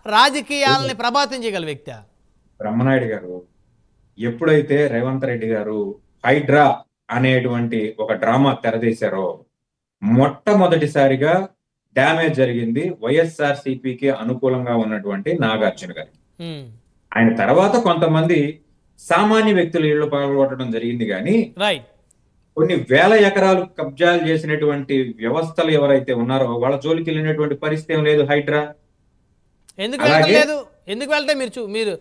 రాజకీయాలని ప్రభావితం చేయగల వ్యక్తి? బ్రహ్మనాయుడు గారు ఎప్పుడైతే రేవంత్ రెడ్డి గారు హైడ్రా అనేటువంటి ఒక డ్రామా తెరదీశారో మొట్టమొదటిసారిగా డ్యామేజ్ జరిగింది వైఎస్ఆర్ సిపికి అనుకూలంగా ఉన్నటువంటి నాగార్జున గారు. ఆయన తర్వాత కొంతమంది సామాన్య వ్యక్తులు ఇళ్లు పగలగొట్టడం జరిగింది, కానీ కొన్ని వేల ఎకరాలు కబ్జాలు చేసినటువంటి వ్యవస్థలు ఎవరైతే ఉన్నారో వాళ్ళ జోలికి వెళ్ళినటువంటి పరిస్థితి ఏం లేదు. హైడ్రా ఎందుకు వెళ్ళలేదు? ఎందుకు వెళ్తే మీరు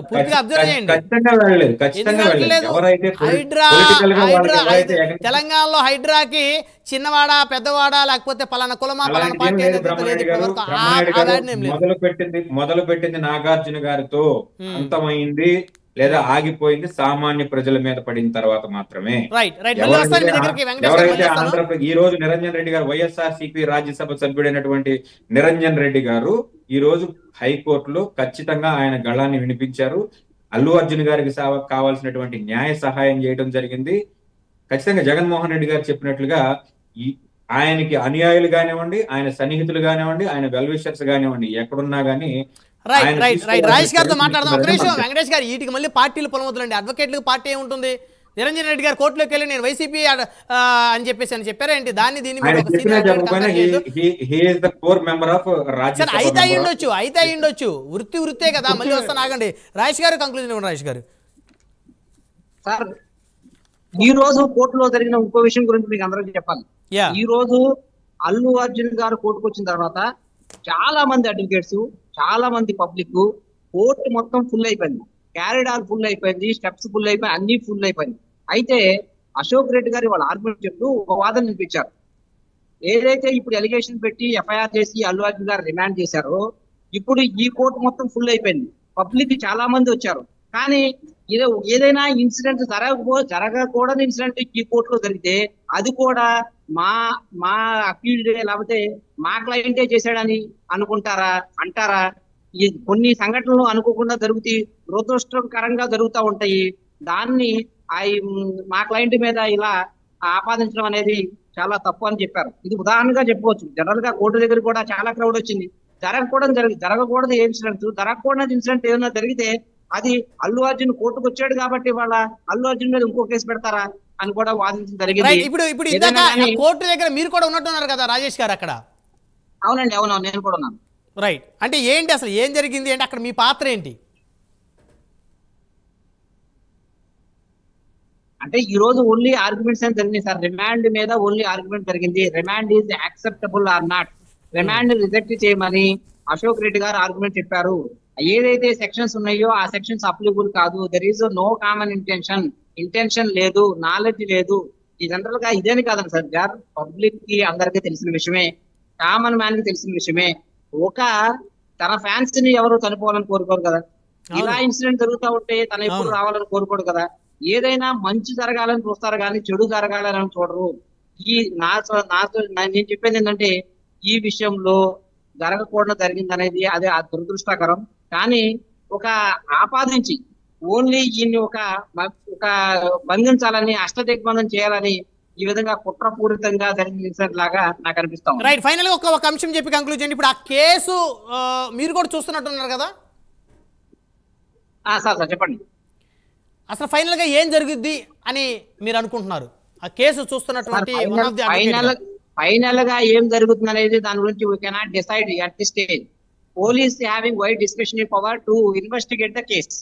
పూర్తిగా అబ్జర్వ్ చేయండి. తెలంగాణలో హైడ్రాకి చిన్నవాడ పెద్దవాడ లేకపోతే పలానా కులమా పలానా పార్టీ మొదలు పెట్టింది నాగార్జున గారితో అంతమైంది లేదా ఆగిపోయింది సామాన్య ప్రజల మీద పడిన తర్వాత మాత్రమే. ఎవరైతే ఆంధ్రప్రదేశ్ ఈ రోజు నిరంజన్ రెడ్డి గారు వైఎస్ఆర్ సిపి రాజ్యసభ సభ్యుడైనటువంటి నిరంజన్ రెడ్డి గారు ఈ రోజు హైకోర్టులో ఖచ్చితంగా ఆయన గళాన్ని వినిపించారు. అల్లు అర్జున్ గారికి కావాల్సినటువంటి న్యాయ సహాయం చేయడం జరిగింది. ఖచ్చితంగా జగన్మోహన్ రెడ్డి గారు చెప్పినట్లుగా ఆయనకి అనుయాయులు కానివ్వండి, ఆయన సన్నిహితులు కానివ్వండి, ఆయన వెల్ విషర్స్ కానివ్వండి, ఎక్కడున్నా గానీ రాజేష్ గారితో మాట్లాడదాం. ఒక నిమిషం వెంకటేష్ గారు, వీటికి మళ్ళీ పార్టీలు పొలమవుతుందండి. అడ్వకేట్లకు పార్టీ ఏముంటుంది? నిరంజన్ రెడ్డి గారు కోర్టులోకి వెళ్ళి నేను వైసీపీ అని చెప్పేసి అని చెప్పారా ఏంటి? దాన్ని దీన్ని అయితే అయ్యుండొచ్చు, వృత్తే కదా. మళ్ళీ వస్తాను, ఆగండి. రాజేష్ గారు కంక్లూజన్ ఇవ్వండి. రాజేష్ గారు, సార్ ఈ రోజు కోర్టులో జరిగిన ఇంకో విషయం గురించి మీకు అందరికీ చెప్పాలి. ఈ రోజు అల్లు అర్జున్ గారు కోర్టుకు వచ్చిన తర్వాత చాలా మంది అడ్వకేట్స్, చాలా మంది పబ్లిక్, కోర్టు మొత్తం ఫుల్ అయిపోయింది, క్యారిడార్ ఫుల్ అయిపోయింది, స్టెప్స్ ఫుల్ అయిపోయి అన్ని ఫుల్ అయిపోయింది. అయితే అశోక్ రెడ్డి గారు వాళ్ళ ఆర్గ్యుమెంట్ చెప్తూ ఒక వాదన వినిపించారు. ఏదైతే ఇప్పుడు ఎలిగేషన్ పెట్టి ఎఫ్ఐఆర్ చేసి అల్లు అర్జున్ గారు రిమాండ్ చేశారో ఇప్పుడు ఈ కోర్టు మొత్తం ఫుల్ అయిపోయింది, పబ్లిక్ చాలా మంది వచ్చారు. కానీ ఏదైనా ఇన్సిడెంట్ జరగకూడని ఇన్సిడెంట్ ఈ కోర్టులో జరిగితే అది కూడా మా అక్యూజ్డ్ లేకపోతే మా క్లయింటే చేశాడని అంటారా? ఈ కొన్ని సంఘటనలు అనుకోకుండా జరుగుతాయి, దురదృష్టకరంగా జరుగుతూ ఉంటాయి. దాన్ని మా క్లయింట్ మీద ఇలా ఆపాదించడం అనేది చాలా తప్పు అని చెప్పారు. ఇది ఉదాహరణగా చెప్పవచ్చు. జనరల్ గా కోర్టు దగ్గర కూడా చాలా క్రౌడ్ వచ్చింది. జరగకూడదు ఇన్సిడెంట్, జరగకూడని ఇన్సిడెంట్ ఏదైనా జరిగితే అది అల్లు అర్జున్ కోర్టుకు వచ్చాడు కాబట్టి వాళ్ళ అల్లు అర్జున్ మీద ఇంకో కేసు పెడతారా అని కూడా వాదించడం జరిగింది. ఇప్పుడు కోర్టు దగ్గర మీరు కూడా ఉన్నట్టున్నారు కదా రాజేష్ గారు అక్కడ? అవునండి, అవునవును, నేను కూడా ఉన్నాను. రైట్. అంటే ఏంటి అసలు ఏం జరిగింది అంటే అక్కడ మీ పాత్ర ఏంటి? అంటే ఈ రోజు ఓన్లీ ఆర్గ్యుమెంట్స్ అని జరిగింది సార్. రిమాండ్ మీద ఓన్లీ ఆర్గ్యుమెంట్ జరిగింది. Remand is acceptable or not, remand reject చేయమని అశోక్ రెడ్డి గారు ఆర్గ్యుమెంట్ చెప్పారు. ఏదైతే సెక్షన్స్ ఉన్నాయో ఆ సెక్షన్స్ అప్లికబుల్ కాదు. There is no common intention లేదు, నాలెడ్జ్ లేదు. ఈ జనరల్ గా ఇదేని కాదండి సార్, గారు పబ్లిక్ కి అందరికీ తెలిసిన విషయమే, కామన్ మ్యాన్ కి తెలిసిన విషయమే. తన ఫ్యాన్స్ ని ఎవరు చనిపోవాలని కోరుకోరు కదా, ఇలా ఇన్సిడెంట్ జరుగుతూ ఉంటే తన ఎప్పుడు రావాలని కోరుకోడు కదా. ఏదైనా మంచి జరగాలని చూస్తారు కానీ చెడు జరగాలని చూడరు. నేను చెప్పేది ఏంటంటే ఈ విషయంలో జరగకూడదు జరిగింది అనేది అది దురదృష్టకరం. కానీ ఒక ఆపాదించి ఓన్లీ ఈయన్ని ఒక బంధించాలని, అష్టదిగ్బంధం చేయాలని ఈ విధంగా కుట్రపూరితంగా జరిగినట్లాగా నాకు అనిపిస్తాం. రైట్. ఫైనల్ గా ఒక అంశం చెప్పి కంక్లూడ్ చేయండి. ఇప్పుడు ఆ కేసు మీరు కూడా చూస్తున్నట్టున్నారు కదా? సార్ చెప్పండి. అసలు ఫైనల్ గా ఏం జరుగుద్ది అని మీరు అనుకుంటున్నారు? ఆ కేసు చూస్తున్నటువంటి ఫైనల్ గా ఏం జరుగుతుంది అనేది దాని గురించి we cannot decide at the stage. Police having wide discretionary power to investigate the case.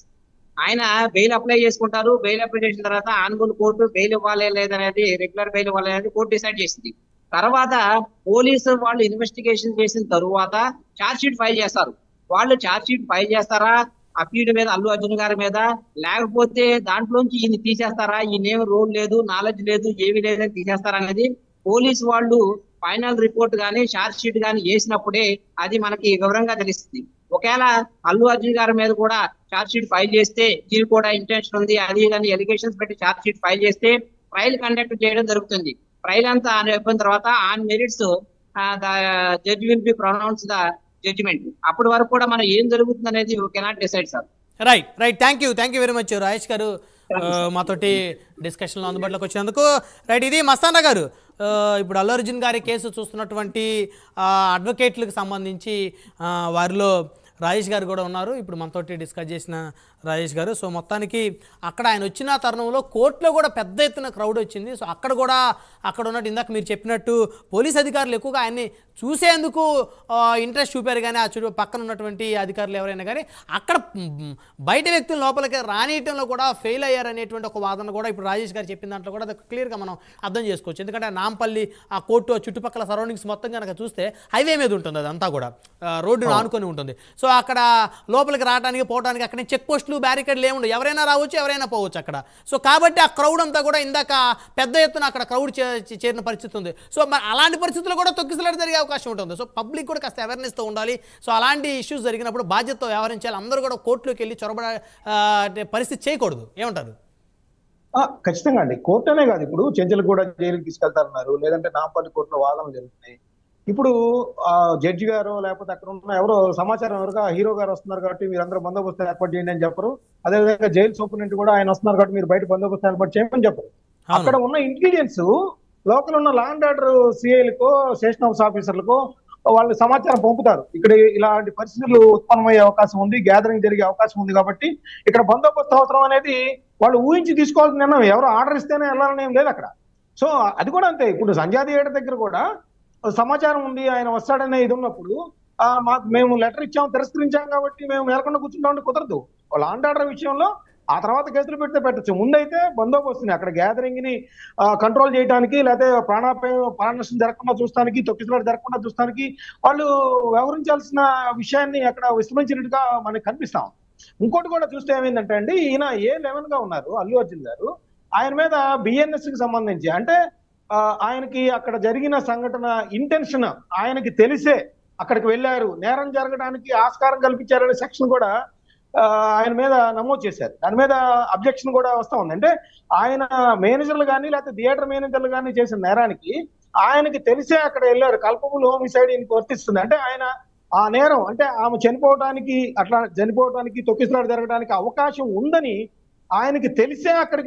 ఆయన బెయిల్ అప్లై చేసుకుంటారు. బెయిల్ అప్లై చేసిన తర్వాత ఆన్గోల్ కోర్టు బెయిల్ ఇవ్వాలి లేదనేది, రెగ్యులర్ బెయిల్ ఇవ్వాలి అనేది కోర్టు డిసైడ్ చేసింది. తర్వాత పోలీసు వాళ్ళు ఇన్వెస్టిగేషన్ చేసిన తరువాత ఛార్జ్ షీట్ ఫైల్ చేస్తారు. వాళ్ళు ఛార్జ్ షీట్ ఫైల్ చేస్తారా అక్యూజ్డ్ మీద, అల్లు అర్జున్ గారి మీద, లేకపోతే దాంట్లోంచి ఈయన తీసేస్తారా, ఈయనేం రోల్ లేదు, నాలెడ్జ్ లేదు, ఏమీ లేదని తీసేస్తారా అనేది పోలీసు వాళ్ళు ఫైనల్ రిపోర్ట్ గానీ ఛార్జ్ షీట్ గానీ వేసినప్పుడే అది మనకి వివరంగా తెలుస్తుంది. ఒకవేళ అల్లు అర్జున్ గారి మీద కూడా ఛార్జ్ షీట్ ఫైల్ చేస్తే దీనికి కూడా ఇంటెన్షన్ ఉంది అది కానీ ఎలిగేషన్స్ పెట్టి ఛార్జ్ షీట్ ఫైల్ చేస్తే ట్రయల్ కండక్ట్ చేయడం జరుగుతుంది. ట్రయల్ అంతా అయిపోయిన తర్వాత on merits the judge will be pronounce the judgement. అప్పటి వరకు కూడా మనం ఏం జరుగుతుంది అనేది you cannot decide sir. Right. Thank you very much Rajesh garu మాతోటి డిస్కషన్లో అందుబాటులోకి వచ్చినందుకు. రైట్. ఇది మస్తానా గారు, ఇప్పుడు అల్లు అర్జున్ గారి కేసు చూస్తున్నటువంటి అడ్వకేట్లకు సంబంధించి వారిలో రాజేష్ గారు కూడా ఉన్నారు ఇప్పుడు మనతోటి డిస్కస్ చేసిన రాజేష్ గారు. సో మొత్తానికి అక్కడ ఆయన వచ్చిన తరుణంలో కోర్టులో కూడా పెద్ద ఎత్తున క్రౌడ్ వచ్చింది. సో అక్కడ కూడా అక్కడ ఉన్నట్టు ఇందాక మీరు చెప్పినట్టు పోలీస్ అధికారులు ఎక్కువగా ఆయన్ని చూసేందుకు ఇంట్రెస్ట్ చూపారు, కానీ ఆ చుట్టూ పక్కన ఉన్నటువంటి అధికారులు ఎవరైనా కానీ అక్కడ బయట వ్యక్తులు లోపలికి రానియటంలో కూడా ఫెయిల్ అయ్యారనేటువంటి ఒక వాదన కూడా ఇప్పుడు రాజేష్ గారు చెప్పిన దాంట్లో కూడా క్లియర్గా మనం అర్థం చేసుకోవచ్చు. ఎందుకంటే నాంపల్లి ఆ కోర్టు చుట్టుపక్కల సరౌండింగ్స్ మొత్తం కనుక చూస్తే హైవే మీద ఉంటుంది, అదంతా కూడా రోడ్డును ఆనుకొని ఉంటుంది. సో అక్కడ లోపలికి రావడానికి పోవడానికి అక్కడ చెక్ పోస్టులు బ్యారికేడ్లు ఏముండవు, ఎవరైనా రావచ్చు ఎవరైనా పోవచ్చు అక్కడ. సో కాబట్టి ఆ క్రౌడ్ అంతా కూడా ఇందాక పెద్ద ఎత్తున అక్కడ క్రౌడ్ చేరిన పరిస్థితి ఉంది. సో మరి అలాంటి పరిస్థితుల్లో కూడా తొక్కిసలాట జరిగే అవకాశం ఉంటుంది. సో పబ్లిక్ కూడా కాస్త అవేర్నెస్తో ఉండాలి. సో అలాంటి ఇష్యూస్ జరిగినప్పుడు బాధ్యతతో వ్యవహరించాలి. అందరూ కూడా కోర్టులోకి వెళ్ళి చొరబడ పరిస్థితి చేయకూడదు. ఏమంటారు? ఖచ్చితంగా అండి. కోర్టు అనే కాదు, ఇప్పుడు చెంచలు కూడా జైలుకి తీసుకెళ్తారన్నారు, లేదంటే నాంపల్లి కోర్టులో వాదనలు జరుగుతున్నాయి. ఇప్పుడు జడ్జి గారు లేకపోతే అక్కడ ఉన్న ఎవరో సమాచారం ఎవరుగా హీరో గారు వస్తున్నారు కాబట్టి మీరు అందరూ బందోబస్తు ఏర్పాటు చేయండి అని చెప్పరు. అదేవిధంగా జైలు సూపరింటెండెంట్ కూడా ఆయన వస్తున్నారు కాబట్టి మీరు బయట బందోబస్తు ఏర్పాటు చేయమని చెప్పరు. అక్కడ ఉన్న ఇంటెలిజెన్స్ లోకల్ ఉన్న లా అండ్ ఆర్డర్ సిఐలకో స్టేషన్ హౌస్ ఆఫీసర్లకో వాళ్ళు సమాచారం పంపుతారు, ఇక్కడ ఇలాంటి పరిస్థితులు ఉత్పన్నమయ్యే అవకాశం ఉంది, గ్యాదరింగ్ జరిగే అవకాశం ఉంది కాబట్టి ఇక్కడ బందోబస్తు అవసరం అనేది వాళ్ళు ఊహించి తీసుకోవాల్సిన నిర్ణయం. ఎవరు ఆర్డర్ ఇస్తేనే వెళ్ళాలని ఏం లేదు అక్కడ. సో అది కూడా అంతే. ఇప్పుడు సంజయ్ థియేటర్ దగ్గర కూడా సమాచారం ఉంది, ఆయన వస్తాడనే ఇది ఉన్నప్పుడు మేము లెటర్ ఇచ్చాము, తిరస్కరించాం కాబట్టి మేము మేలకుండా కూర్చుంటామంటే కుదరదు. లా అండ్ ఆర్డర్ విషయంలో ఆ తర్వాత కేసులు పెడితే పెట్టచ్చు. ముందైతే బందోబస్తుని అక్కడ గ్యాదరింగ్ ని కంట్రోల్ చేయడానికి, లేకపోతే ప్రాణ నష్టం జరగకుండా చూస్తానికి, తొక్కిసలాట జరగకుండా చూస్తానికి వాళ్ళు వ్యవహరించాల్సిన విషయాన్ని అక్కడ విస్మరించినట్టుగా మనకి కనిపిస్తాం. ఇంకోటి కూడా చూస్తే ఏమైందంటే అండి, ఈయన A11 గా ఉన్నారు అల్లు అర్జున్ గారు. ఆయన మీద BNS కి సంబంధించి అంటే ఆయనకి అక్కడ జరిగిన సంఘటన ఇంటెన్షన్ ఆయనకి తెలిసే అక్కడికి వెళ్ళారు, నేరం జరగడానికి ఆస్కారం కల్పించారనే సెక్షన్ కూడా ఆయన మీద నమోదు చేశారు. దాని మీద అబ్జెక్షన్ కూడా వస్తా ఉంది. అంటే ఆయన మేనేజర్లు కానీ లేకపోతే థియేటర్ మేనేజర్లు కానీ చేసిన నేరానికి ఆయనకి తెలిసే అక్కడ వెళ్ళారు. కల్పబుల్ హోమిసైడ్ ఈయనకి వర్తిస్తుంది. అంటే ఆయన ఆ నేరం అంటే ఆమె చనిపోవడానికి, అట్లా చనిపోవడానికి, తొక్కిసలాట జరగడానికి అవకాశం ఉందని ఆయనకి తెలిసే అక్కడికి